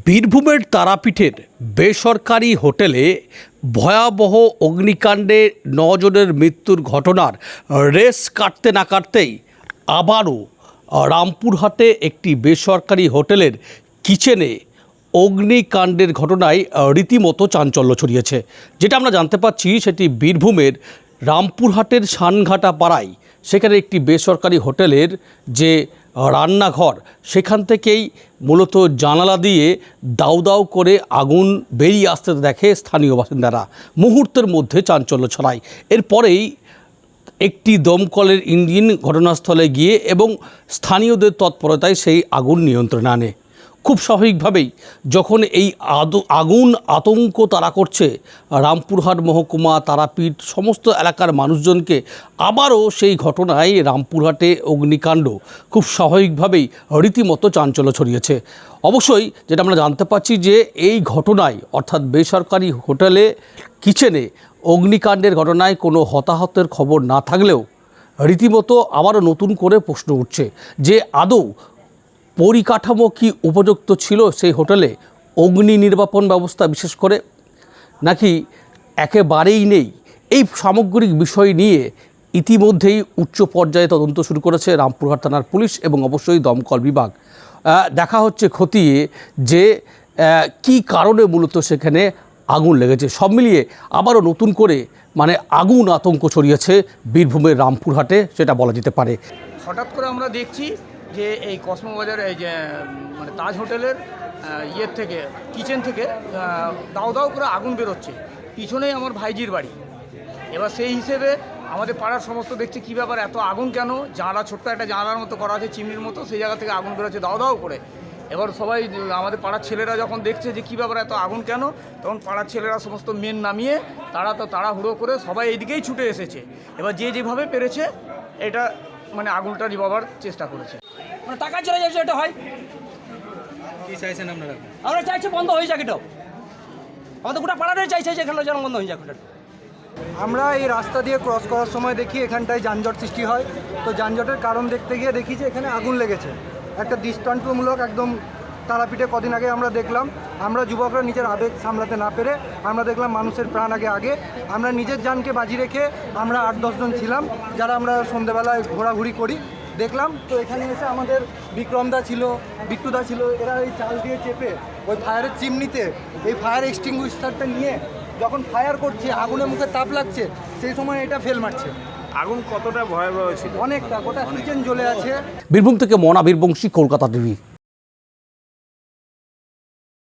বীরভূমের তারাপীঠের বেসরকারি হোটেলে ভয়াবহ অগ্নিকাণ্ডে 9 জনের মৃত্যুর ঘটনার রেশ কাটতে না কাটতেই আবারও রামপুরহাটে একটি বেসরকারি হোটেলের কিচেনে অগ্নিকাণ্ডের ঘটনায় রীতিমতো চাঞ্চল্য ছড়িয়েছে। যেটা আমরা জানতে পাচ্ছি সেটি বীরভূমের রামপুরহাটের শানঘাটা পাড়ায় সেখানে একটি বেসরকারি হোটেলের যে রান্নাঘর সেখান থেকেই মূলত জানালা দিয়ে দাউ দাউ করে আগুন বেরিয়ে আসতে দেখে স্থানীয় বাসিন্দারা। মুহূর্তের মধ্যে চাঞ্চল্য ছড়ায়। এরপরেই একটি দমকলের ইঞ্জিন ঘটনাস্থলে গিয়ে এবং স্থানীয়দের তৎপরতায় সেই আগুন নিয়ন্ত্রণে আনে। খুব স্বাভাবিকভাবেই যখন এই আগুন আতঙ্ক তাড়া করছে রামপুরহাট মহকুমা, তারাপীঠ সমস্ত এলাকার মানুষজনকে, আবারও সেই ঘটনায় রামপুরহাটে অগ্নিকাণ্ড খুব স্বাভাবিকভাবেই রীতিমতো চাঞ্চল্য ছড়িয়েছে। অবশ্যই যেটা আমরা জানতে পারছি যে এই ঘটনায় অর্থাৎ বেসরকারি হোটেলে কিচেনে অগ্নিকাণ্ডের ঘটনায় কোনো হতাহতের খবর না থাকলেও রীতিমতো আবারও নতুন করে প্রশ্ন উঠছে যে আদৌ পরিকাঠামো কি উপযুক্ত ছিল সেই হোটেলে, অগ্নি নির্বাপন ব্যবস্থা বিশেষ করে, নাকি একেবারেই নেই। এই সামগ্রিক বিষয় নিয়ে ইতিমধ্যেই উচ্চ পর্যায়ে তদন্ত শুরু করেছে রামপুরহাট থানার পুলিশ এবং অবশ্যই দমকল বিভাগ। দেখা হচ্ছে খতিয়ে যে কি কারণে মূলত সেখানে আগুন লেগেছে। সব মিলিয়ে আবারও নতুন করে আগুন আতঙ্ক ছড়িয়েছে বীরভূমের রামপুরহাটে, সেটা বলা যেতে পারে। হঠাৎ করে আমরা দেখছি যে এই কসমোবাজার এই যে তাজ হোটেলের থেকে কিচেন থেকে দাও দাও করে আগুন বেরোচ্ছে। পিছনেই আমার ভাইজির বাড়ি। এবার সেই হিসেবে আমাদের পাড়ার সমস্ত দেখছে কী ব্যাপার, এত আগুন কেন? জানলা, ছোট্ট একটা জানলার মতো করা আছে চিমনির মতো, সেই জায়গা থেকে আগুন বেরোচ্ছে দাও দাও করে। এবার সবাই আমাদের পাড়ার ছেলেরা যখন দেখছে যে কী ব্যাপার এত আগুন কেন, তখন পাড়ার ছেলেরা সমস্ত মেন নামিয়ে তাড়াহুড়ো করে সবাই এইদিকেই ছুটে এসেছে। এবার যে যেভাবে পেরেছে এটা আগুনটা নিভাবার চেষ্টা করেছে। টাকা চলে যাচ্ছে, এটা হয় কি চাইছেন আপনারা? আমরা চাইছি বন্ধ হয়ে যাক। এটাও আমাদের গোটা পাড়াটাই চাইছে যে এখানে যেন বন্ধ হয়ে যাক। আমরা এই রাস্তা দিয়ে ক্রস করার সময় দেখি এখানটায় যানজট সৃষ্টি হয়। তো যানজটের কারণ দেখতে গিয়ে দেখি যে এখানে আগুন লেগেছে। একটা দৃষ্টান্তমূলক একদম তারাপীঠে কদিন আগে আমরা দেখলাম, আমরা যুবকরা নিজের আবেগ সামলাতে না পেরে আমরা দেখলাম মানুষের প্রাণ আগে আমরা নিজের জানকে বাজি রেখে আমরা 8-10 জন ছিলাম যারা আমরা সন্ধ্যেবেলায় ঘোরাঘুরি করি। দেখলাম তো এখানে এসে আমাদের বিক্রমদা ছিল, বিট্টুদা ছিল, এরা এই চাল দিয়ে চেপে ওই ফায়ারের চিমনিতে এই ফায়ার এক্সটিংগুইশারটা নিয়ে যখন ফায়ার করছে, আগুনের মুখে তাপ লাগছে, সেই সময় এটা ফেল মারছে। আগুন কতটা ভয়াবহ ছিল? অনেকটা, গোটা কিচেন জ্বলে আছে। বীরভূম থেকে মনা বীরবংশী, কলকাতা টিভি।